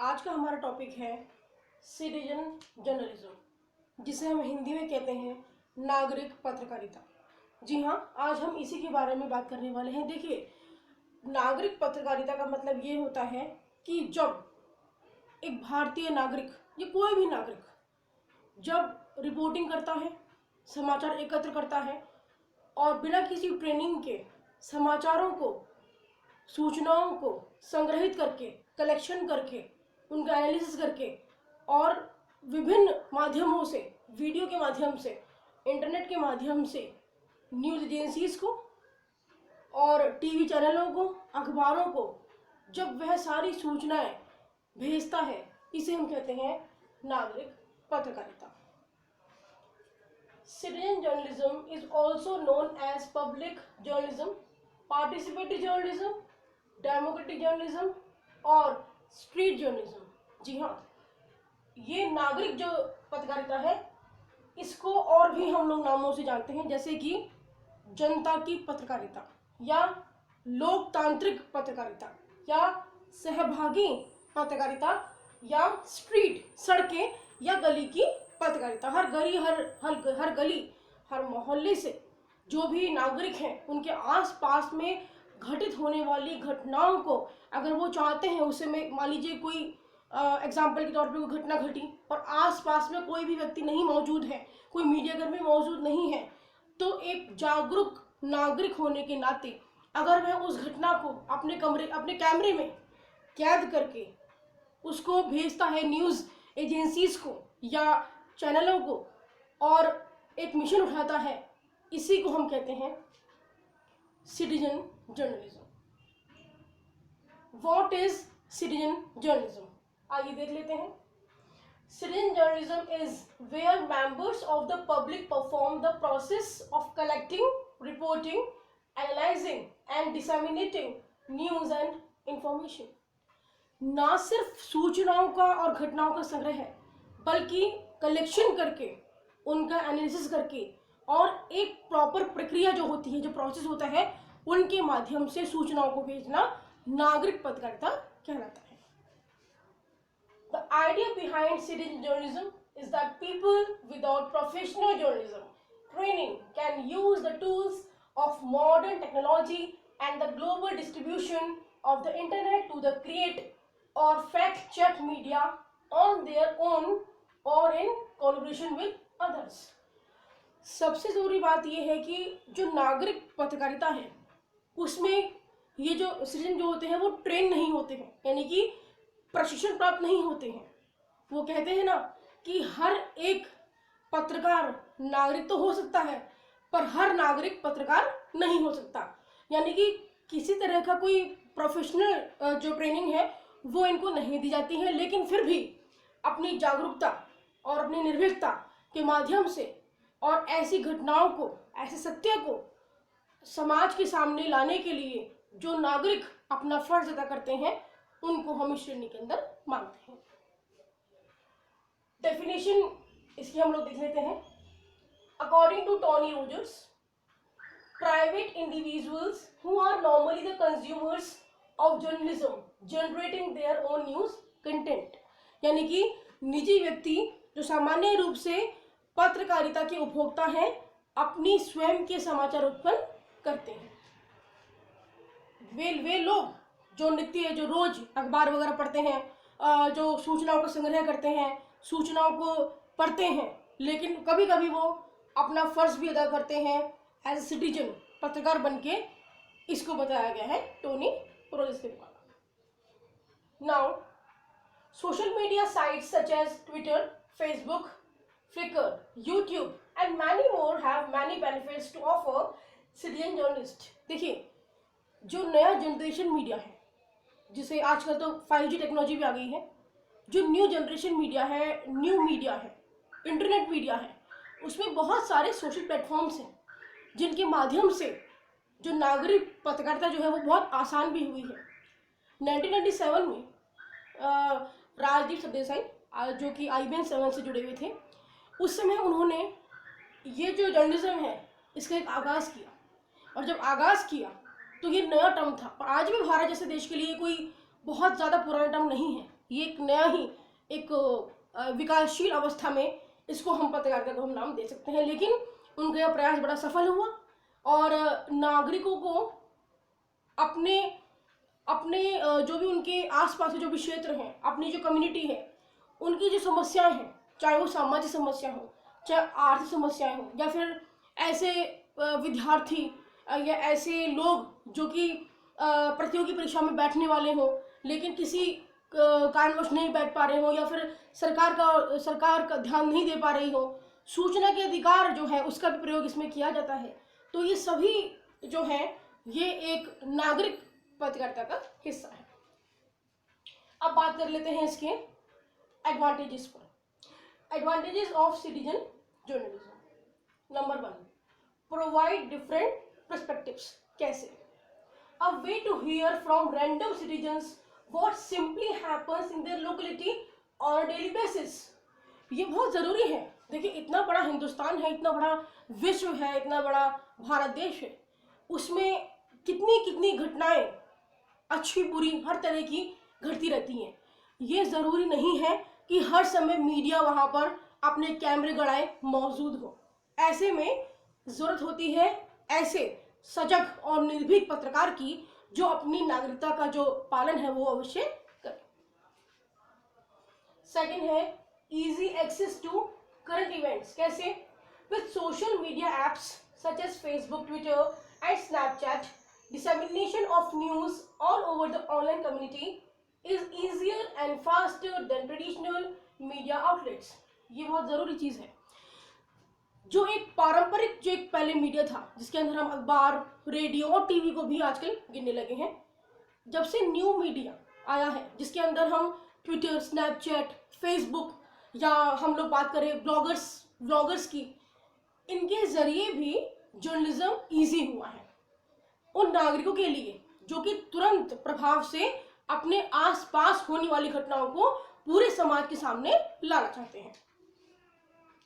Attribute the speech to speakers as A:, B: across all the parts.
A: आज का हमारा टॉपिक है सिटीजन जर्नलिज्म, जिसे हम हिंदी में कहते हैं नागरिक पत्रकारिता। जी हाँ, आज हम इसी के बारे में बात करने वाले हैं। देखिए, नागरिक पत्रकारिता का मतलब ये होता है कि जब एक भारतीय नागरिक या कोई भी नागरिक जब रिपोर्टिंग करता है, समाचार एकत्र करता है और बिना किसी ट्रेनिंग के समाचारों को, सूचनाओं को संग्रहित करके, कलेक्शन करके, उनका एनालिसिस करके और विभिन्न माध्यमों से, वीडियो के माध्यम से, इंटरनेट के माध्यम से न्यूज़ एजेंसीज को और टीवी चैनलों को, अखबारों को जब वह सारी सूचनाएं भेजता है, इसे हम कहते हैं नागरिक पत्रकारिता। Citizen journalism is also known as public journalism, participatory journalism, democratic journalism और street journalism। जी हाँ, ये नागरिक जो पत्रकारिता है, इसको और भी हम लोग नामों से जानते हैं, जैसे कि जनता की पत्रकारिता या लोकतांत्रिक पत्रकारिता या सहभागी पत्रकारिता या स्ट्रीट, सड़कें या गली की पत्रकारिता। हर गली, हर मोहल्ले से जो भी नागरिक हैं, उनके आसपास में घटित होने वाली घटनाओं को अगर वो चाहते हैं, उसे में मान लीजिए कोई एग्जाम्पल के तौर पे कोई घटना घटी और आसपास में कोई भी व्यक्ति नहीं मौजूद है, कोई मीडियाकर्मी मौजूद नहीं है, तो एक जागरूक नागरिक होने के नाते अगर वह उस घटना को अपने कैमरे में कैद करके उसको भेजता है न्यूज़ एजेंसीज को या चैनलों को और एक मिशन उठाता है, इसी को हम कहते हैं citizen journalism. What is citizen journalism? आइए देख लेते हैं। Citizen journalism is where members of the public perform the process of collecting, reporting, analysing and disseminating news and information. ना सिर्फ सूचनाओं का और घटनाओं का संग्रह है, बल्कि कलेक्शन करके, उनका एनालिसिस करके और एक प्रॉपर प्रक्रिया जो होती है, जो प्रोसेस होता है, उनके माध्यम से सूचनाओं को भेजना नागरिक पत्रकारिता कहलाता है। The idea behind citizen journalism is that people without professional journalism training can use the tools of modern technology and the global distribution of the internet to the create or fact check media on their own or in collaboration with others। सबसे ज़रूरी बात यह है कि जो नागरिक पत्रकारिता है, उसमें ये जो सिटीजन जो होते हैं वो ट्रेन नहीं होते हैं, यानी कि प्रशिक्षण प्राप्त नहीं होते हैं। वो कहते हैं ना कि हर एक पत्रकार नागरिक तो हो सकता है, पर हर नागरिक पत्रकार नहीं हो सकता। यानी कि किसी तरह का कोई प्रोफेशनल जो ट्रेनिंग है वो इनको नहीं दी जाती है, लेकिन फिर भी अपनी जागरूकता और अपनी निर्भीकता के माध्यम से और ऐसी घटनाओं को, ऐसे सत्य को समाज के सामने लाने के लिए जो नागरिक अपना फर्ज अदा करते हैं, उनको हम इस श्रेणी के अंदर मानते हैं। डेफिनेशन इसकी हम लोग देख लेते हैं। According to Tony Rogers, private individuals who are normally the consumers of journalism generating their own news content. यानी कि निजी व्यक्ति जो सामान्य रूप से पत्रकारिता के उपभोक्ता हैं, अपनी स्वयं के समाचार उत्पन्न करते हैं। वे लोग जो रोज अखबार वगैरह पढ़ते हैं, जो सूचनाओं का संग्रह करते हैं, सूचनाओं को पढ़ते हैं, लेकिन कभी कभी वो अपना फर्ज भी अदा करते हैं एज ए सिटीजन, पत्रकार बनके। इसको बताया गया है टोनी रोजर्स के द्वारा। Now social media sites such as Twitter, Facebook, Flickr, YouTube and many more have many benefits to offer citizen journalists। देखिए, जो नया जनरेशन मीडिया है, जिसे आजकल तो 5G टेक्नोलॉजी भी आ गई है, जो न्यू जनरेशन मीडिया है, न्यू मीडिया है, इंटरनेट मीडिया है, उसमें बहुत सारे सोशल प्लेटफॉर्म्स हैं जिनके माध्यम से जो नागरिक पत्रकारिता जो है वो बहुत आसान भी हुई है। 1997 में राजदीप सरदेसाई, जो कि IBN 7 से जुड़े हुए थे, उस समय उन्होंने ये जो जर्नलिज्म है इसका एक आगाज़ किया। और जब आगाज़ किया तो ये नया टर्म था, और आज भी भारत जैसे देश के लिए कोई बहुत ज़्यादा पुराना टर्म नहीं है। ये एक नया ही एक विकासशील अवस्था में इसको हम पत्रकारिता को हम नाम दे सकते हैं। लेकिन उनका यह प्रयास बड़ा सफल हुआ और नागरिकों को अपने अपने जो भी उनके आसपास के जो भी क्षेत्र हैं, अपनी जो कम्युनिटी है, उनकी जो समस्याएं हैं, चाहे वो सामाजिक समस्या हो, चाहे आर्थिक समस्याएं हो, या फिर ऐसे विद्यार्थी या ऐसे लोग जो कि प्रतियोगी परीक्षा में बैठने वाले हों लेकिन किसी कारणवश नहीं बैठ पा रहे हो, या फिर सरकार का ध्यान नहीं दे पा रही हो, सूचना के अधिकार जो है उसका भी प्रयोग इसमें किया जाता है। तो ये सभी जो है ये एक नागरिक पत्रकारिता का हिस्सा है। अब बात कर लेते हैं इसके एडवांटेजेस पर। Advantages of citizen journalism. Number 1, provide different perspectives. कैसे? A way to hear from random citizens what simply happens in their locality on a daily basis। ये बहुत ज़रूरी है। देखिए, इतना बड़ा हिंदुस्तान है, इतना बड़ा विश्व है, इतना बड़ा भारत देश है, उसमें कितनी कितनी घटनाएं अच्छी बुरी हर तरह की घटती रहती हैं। ये ज़रूरी नहीं है कि हर समय मीडिया वहाँ पर अपने कैमरे गड़ाए मौजूद हो। ऐसे में ज़रूरत होती है ऐसे सजग और निर्भीक पत्रकार की जो अपनी नागरिकता का जो पालन है वो अवश्य करे। सेकंड है easy access to current events. कैसे? With social media apps such as Facebook, Twitter and Snapchat, dissemination of news all over the online community is easier and faster than traditional media outlets। ये बहुत ज़रूरी चीज़ है। जो एक पारंपरिक जो एक पहले मीडिया था जिसके अंदर हम अखबार, रेडियो और टीवी को भी आजकल गिनने लगे हैं, जब से न्यू मीडिया आया है जिसके अंदर हम ट्विटर, स्नैपचैट, फेसबुक, या हम लोग बात करें ब्लॉगर्स की, इनके ज़रिए भी जर्नलिज्म ईजी हुआ है उन नागरिकों के लिए जो कि तुरंत प्रभाव से अपने आसपास होने वाली घटनाओं को पूरे समाज के सामने लाना चाहते हैं।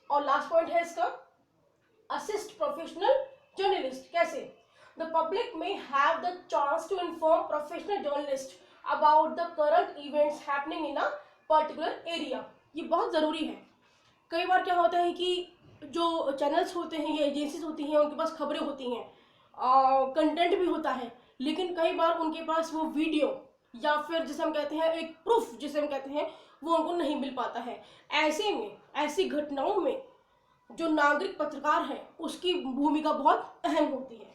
A: और लास्ट पॉइंट है इसका असिस्ट प्रोफेशनल जर्नलिस्ट। कैसे? The public may have the chance to inform professional journalist about the current events happening in a particular area. ये बहुत ज़रूरी है। कई बार क्या होता है कि जो चैनल्स होते हैं या एजेंसीज होती हैं उनके पास खबरें होती हैं, कंटेंट भी होता है, लेकिन कई बार उनके पास वो वीडियो या फिर जिसे हम कहते हैं एक प्रूफ जिसे हम कहते हैं वो उनको नहीं मिल पाता है। ऐसे में ऐसी घटनाओं में जो नागरिक पत्रकार है उसकी भूमिका बहुत अहम होती है।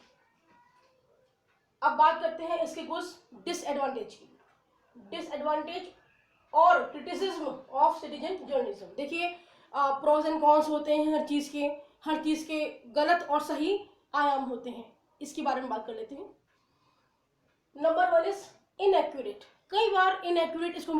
A: अब बात करते हैं इसके कुछ डिसएडवांटेज की। डिसएडवांटेज और क्रिटिसिज्म ऑफ सिटीजन जर्नलिज्म। देखिए, प्रोज एंड कॉन्स होते हैं हर चीज़ के गलत और सही आयाम होते हैं। इसके बारे में बात कर लेते हैं। Number 1 is inaccurate. कई बार इनएक्यूरेट इसको